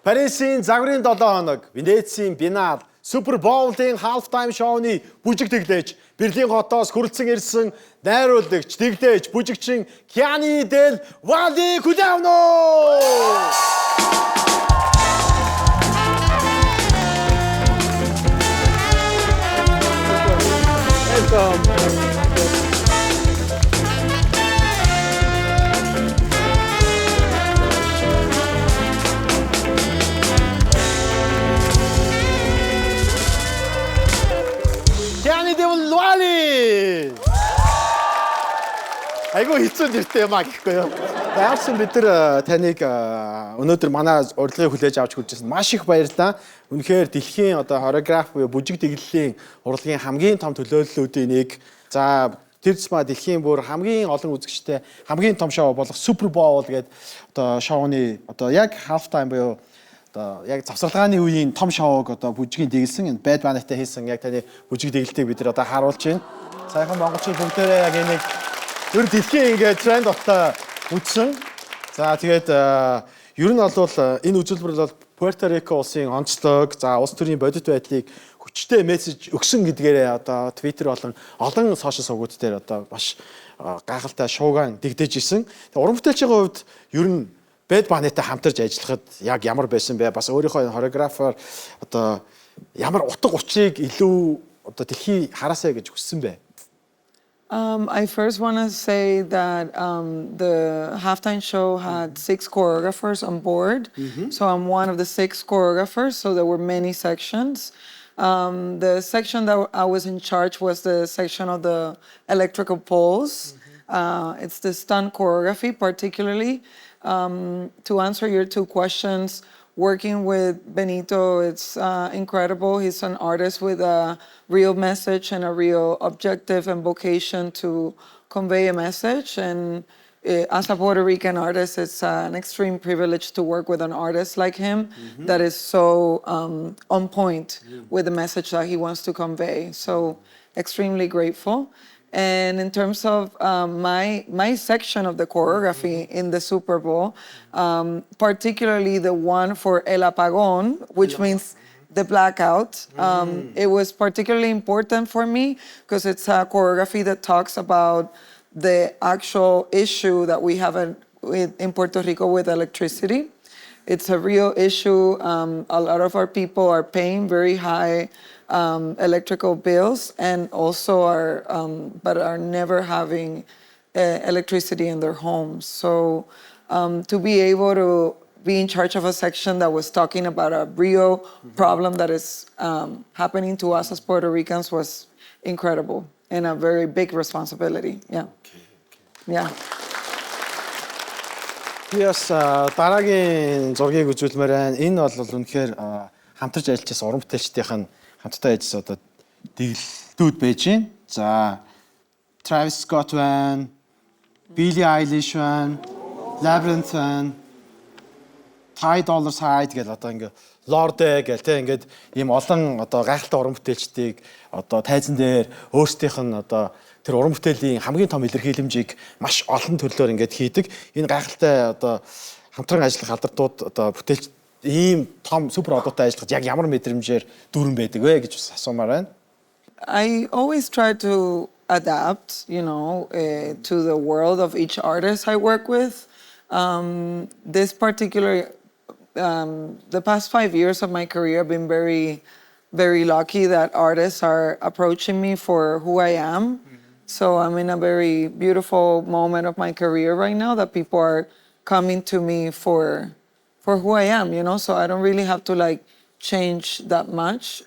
Парисын загварын долоо хоног, Венецийн биенналь, Bowl-ийн halftime шоуны бүжиг дэглээч, Берлин хотоос хүрэлцэн ирсэн найруулагч, дэглээч, бүжигчин Киани Дель Валле хүлээн авна уу! Киани Дель Валле! Айгу хэцүү нэртэй юм аа гэхгүй юу. Яарсан бид нар таныг өнөөдөр манай урилгыг хүлээж авч хүрчээсэн маш их баярлалаа. Үнэхээр дэлхийн choreography бүжиг дэглэлийн урилгын хамгийн том төлөөллүүдийн нэг. За тэр зэма дэлхийн бүр хамгийн олон үзэгчтэй хамгийн том шоу болох Bowl гэдэг шоуны яг halftime буюу яг завсарлагын үеийн том шоуг бүжгийн дэглэсэн байд банатай хийсэн яг таны бүжиг дэглэлтийг бид нар харуулж байна. Сайхан монголчин бүгдээрээ яг энийг ер нь дэлхийн ингээд тренд болтой үзсэн. За тэгээд ер нь бол энэ үзүүлбэр бол Пуэрто Рико улсын онцлог, за улс төрийн бодит байдлыг хүчтэй мессеж өгсөн гэдгээрээ Twitter болон олон сошиал сувгууд дээр маш гайхалтай шуугаан дэгдэж исэн. Тэгээд уран бүтээлчийн хувьд ер нь бэд банатай хамтарч ажиллахад яг ямар байсан бэ? Бас өөрийнхөө choreographer ямар утга учирыг илүү дэлхий хараасаа гэж хүссэн бэ? I first want to say that the halftime show had 6 choreographers on board. So I'm one of the 6 choreographers, so there were many sections. The section that I was in charge was the section of the electrical poles. It's the stunt choreography particularly. To answer your 2 questions, working with Benito, it's incredible. He's an artist with a real message and a real objective and vocation to convey a message. And as a Puerto Rican artist, it's an extreme privilege to work with an artist like him that is so on point with the message that he wants to convey. So extremely grateful. And in terms of my section of the choreography in the Super Bowl, particularly the one for El Apagón, which means the blackout, it was particularly important for me because it's a choreography that talks about the actual issue that we have in Puerto Rico with electricity. It's a real issue. A lot of our people are paying very high electrical bills and also are never having electricity in their homes. So to be able to be in charge of a section that was talking about a real problem that is happening to us as Puerto Ricans was incredible and a very big responsibility. Yeah. Yeah. Yes, дараагийн зургийг үзүүлмээр байна. Энэ бол үнэхээр хамтарч ажиллаж байсан уран бүтээлчдийн хамтдаа ажилласан дэглэлтүүд байж байна. За Travis Scott байна, Billie Eilish байна, Labyrinth байна, $5 Side гэл ингээ Lorde гэл тэ ингээд ийм олон гайхалтай уран бүтээлчдийг тайзан дээр өөрсдийнх нь тэр уран бүтээлийн хамгийн том илэрхийлэмжийг маш олон төрлөөр ингээд хийдэг. Энэ гайхалтай хамтран ажиллах алдартууд бүтээлч ийм том супер одоотой ажиллахад яг ямар мэдрэмжээр дүүрэн байдаг вэ гэж асуумаар байна. I always try to adapt, to the world of each artist I work with. This particular the past 5 years of my career, I've been very, very lucky that artists are approaching me for who I am. So I'm in a very beautiful moment of my career right now that people are coming to me for who I am, so I don't really have to change that much.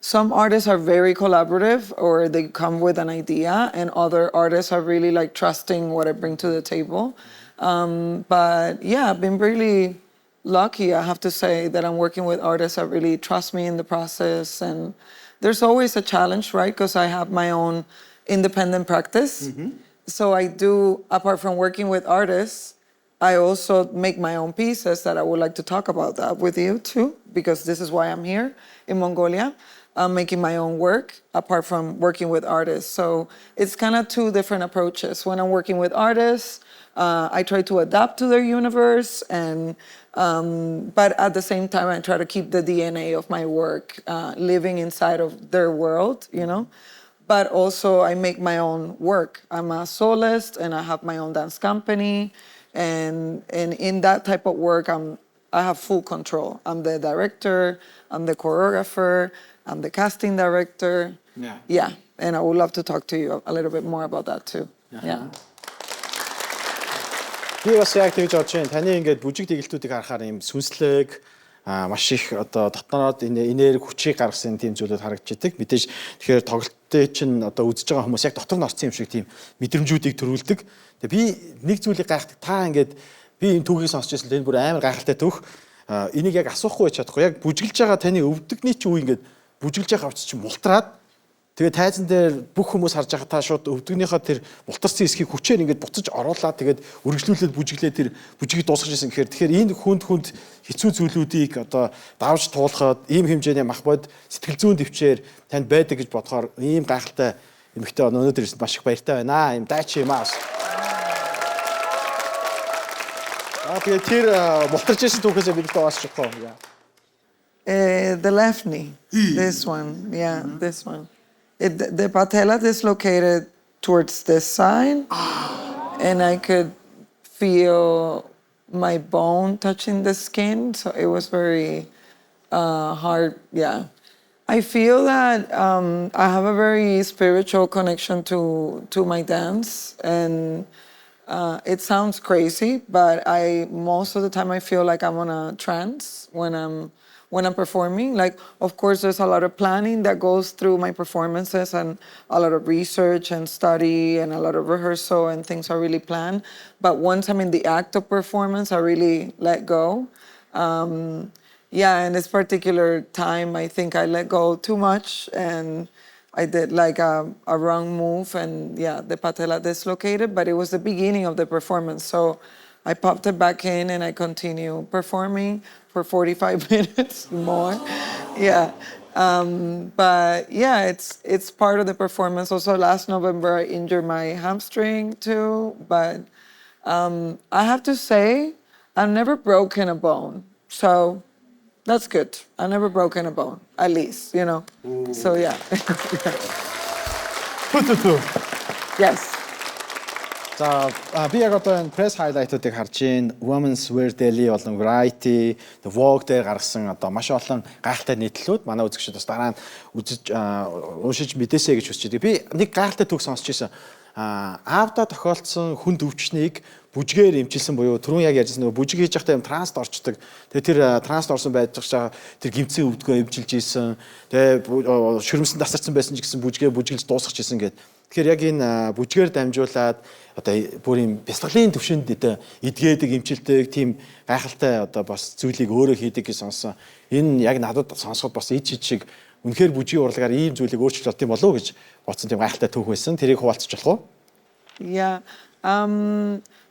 Some artists are very collaborative or they come with an idea, and other artists are really trusting what I bring to the table. But yeah, I've been really lucky, I have to say, that I'm working with artists that really trust me in the process. And there's always a challenge, right? Because I have my own independent practice. So I do, apart from working with artists, I also make my own pieces that I would like to talk about that with you too, because this is why I'm here in Mongolia. making my own work apart from working with artists. So it's kind of two different approaches. When I'm working with artists, I try to adapt to their universe, and but at the same time, I try to keep the DNA of my work living inside of their world, you know. But also, I make my own work. I'm a soloist, and I have my own dance company, and in that type of work, I have full control. I'm the director, I'm the choreographer, I'm the casting director. Yeah, and I would love to talk to you a little bit more about that too. Yeah. Би бас яг тэгж бодож байна. Таны ингээд бүжиг дэглэлтүүдийг харахаар юм сүнслэг маш их одоо дотноод энерги хүчийг гаргасан тийм зүйлүүд харагдчихдаг. Мэдээж тэгэхээр тоглолтын чинь одоо үзэж байгаа хүмүүс яг дотор нь орсон юм шиг тийм мэдрэмжүүдийг төрүүлдэг. Тэгээ би нэг зүйлийг гайхдаг. Та ингээд би энэ түүхийг сонсч байсан л энэ бүр амар гайхалтай түүх. Энийг яг асуухгүй байж чадахгүй. Яг бүжиглж байгаа таны өвдөгний чи үе ингээд бүжиглж байгаа авч чи мултраад тэгээ тайзан дээр бүх хүмүүс харж байгаа та шууд өвдөгнийхөө тэр мултарсан хэсгийг хүчээр ингээд буцаж оруулаад тэгээд үргэлжлүүлээд бүжиглээ тэр бүжигийг дуусгаж ирсэн гэхээр энэ хүнд хэцүү зүйлүүдийг одоо давж туулахад ийм хэмжээний мах бод сэтгэл зүйн төвчээр танд байдаг гэж бодохоор ийм гайхалтай эмэгтэй өнөөдөр ирсэнд маш их баяртай байна. Ийм дайч юм аа. Тэгээд тэр мултарч ирсэн түүхээс бид тооч чадах уу? The left knee, this one, yeah, this one. The patella dislocated towards this side, and I could feel my bone touching the skin, so it was very hard. Yeah, I feel that I have a very spiritual connection to my dance, and it sounds crazy, but most of the time I feel like I'm on a trance when I'm performing. Like, of course, there's a lot of planning that goes through my performances, and a lot of research and study and a lot of rehearsal, and things are really planned. But once I'm in the act of performance, I really let go. Yeah, in this particular time, I think I let go too much, and I did like a wrong move, and yeah, the patella dislocated, but it was the beginning of the performance. So I popped it back in, and I continue performing for 45 minutes more. Yeah. But yeah, it's part of the performance. Also, last November, I injured my hamstring too. But I have to say, I've never broken a bone. So that's good. I've never broken a bone, at least, you know. Ooh. So yeah. Yes. За би яг одоо энэ press highlight-уудыг харж байна. Women's Wear Daily болон Variety, The Vogue дээр гаргасан одоо маш олон гайхалтай нийтлэлүүд манай үзэгчид бас дараа нь үзэж уншиж мэдээсэй гэж хүсэж байна. Би нэг гайхалтай түүх сонсч байсан. Аавда тохиолдсон хүнд өвчнийг бүжгээр эмчилсэн буюу түрүүн яг ярьсан нөгөө бүжиг хийж байхдаа юм транст орчдөг. Тэгээ тэр транст орсон байж байгаа тэр гимцэн өвдгөө эмчилж ийсэн. Тэгээ шүрмсэн тасарсан байсан ч гэсэн бүжиглж дуусгах гэсэн гэдэг. Тэгэхээр яг энэ бүжгээр дамжуулаад одоо бүр юм бясалгалын төвшөнд эдгээдэг, эмчилдэг тийм гайхалтай одоо бас зүйлийг өөрөө хийдэг гэж сонссон. Энэ яг надад сонсоход бас ич шиг үнэхээр бүжгийн урлагаар ийм зүйлийг өөрчилж болт юм болов уу гэж бодсон тийм гайхалтай түүх байсан. Тэрийг хуваалцах болох уу? Yeah.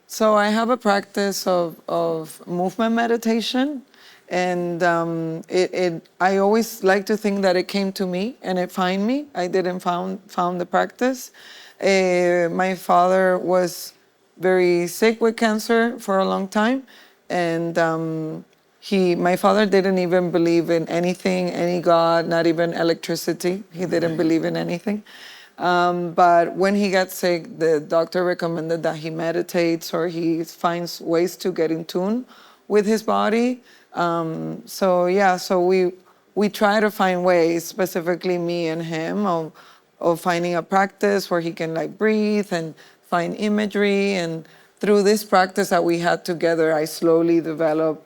So I have a practice of movement meditation. And I always like to think that it came to me and it found me. I didn't found the practice. My father was very sick with cancer for a long time, and my father didn't even believe in anything, any God, not even electricity. He didn't believe in anything. But when he got sick, the doctor recommended that he meditates or he finds ways to get in tune with his body. So we try to find ways, specifically me and him, of finding a practice where he can like breathe and find imagery. And through this practice that we had together, I slowly developed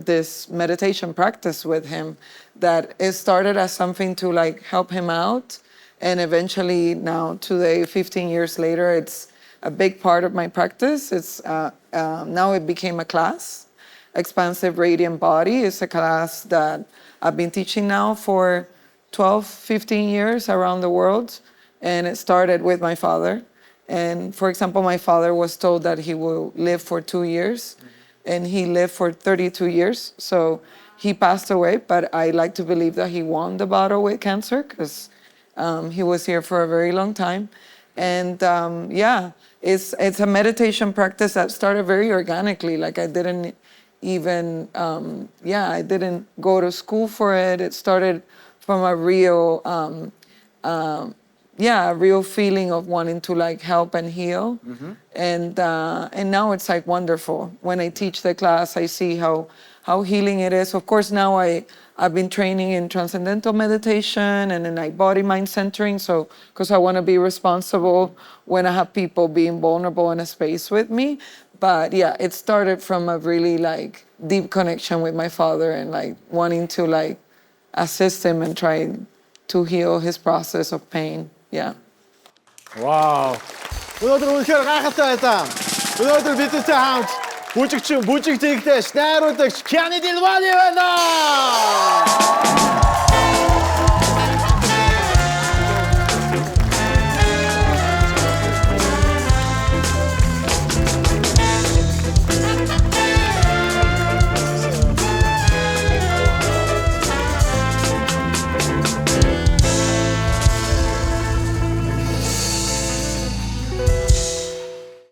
this meditation practice with him that it started as something to like help him out. And eventually now today, 15 years later, it's a big part of my practice. It's now it became a class. Expansive Radiant Body is a class that I've been teaching now for 12, 15 years around the world. And it started with my father. And for example, my father was told that he will live for 2 years. and he lived for 32 years. So he passed away, but I like to believe that he won the battle with cancer because he was here for a very long time. And yeah, it's a meditation practice that started very organically. Like I didn't even, I didn't go to school for it. It started from a real, a real feeling of wanting to like help and heal. And now it's like wonderful. When I teach the class, I see how healing it is. Of course, now I've been training in transcendental meditation and in like body mind centering. So, because I want to be responsible when I have people being vulnerable in a space with me. But yeah, it started from a really like deep connection with my father and like wanting to like assist him and try to heal his process of pain. Yeah. Wow. өнөөдөр үнэхээр гайхалтай байсан. өнөөдөр бидэнтэй хамт бүжигчин, бүжиг дэглээч, найруулагч Киани Дель Валле байна.